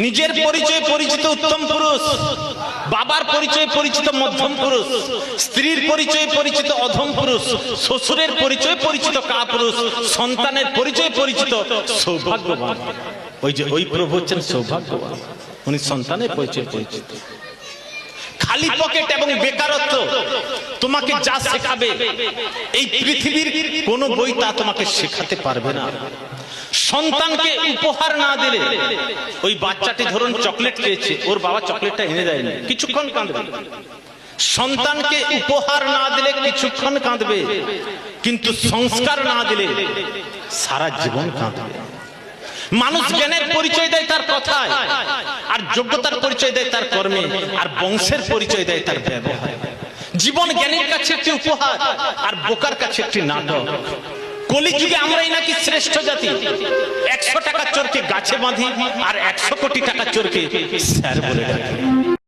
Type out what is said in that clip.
নিজের পরিচয় পরিচিত উত্তম পুরুষ, বাবার পরিচয় পরিচিত মধ্যম পুরুষ, স্ত্রীর পরিচয় পরিচিত অধম পুরুষ, শ্বশুরের পরিচয় পরিচিত কাপুরুষ, সন্তানের পরিচয় পরিচিত সৌভাগ্যবান। ওই প্রভু হচ্ছেন সৌভাগ্যবান, উনি সন্তানের পরিচয় পরিচিত। খালি পকেট এবং বেকারত্ব তোমাকে যা শেখাবে এই পৃথিবীর কোন বই তা তোমাকে শেখাতে পারবে না। সন্তানকে উপহার না দিলে, ওই বাচ্চাটি ধরুন চকলেট খেয়েছে, ওর বাবা চকলেটটা এনে দেয়নি, কিছুক্ষণ কাঁদবে। সন্তানকে উপহার না দিলে কিছুক্ষণ কাঁদবে, কিন্তু সংস্কার না দিলে সারা জীবন কাঁদবে। মানুষ জ্ঞানের পরিচয় দেয় তার কথায়, আর যোগ্যতার পরিচয় দেয় তার কর্মে, আর বংশের পরিচয় দেয় তার ব্যবহার। জীবন জ্ঞানীর কাছে একটি উপহার, আর বোকার কাছে একটি নাটক। কলিযুগে আমরাই নাকি শ্রেষ্ঠ জাতি। 100 টাকা চোরকে গাছে বাঁধি, আর 100 কোটি টাকা চোরকে স্যার বলে ডাকি।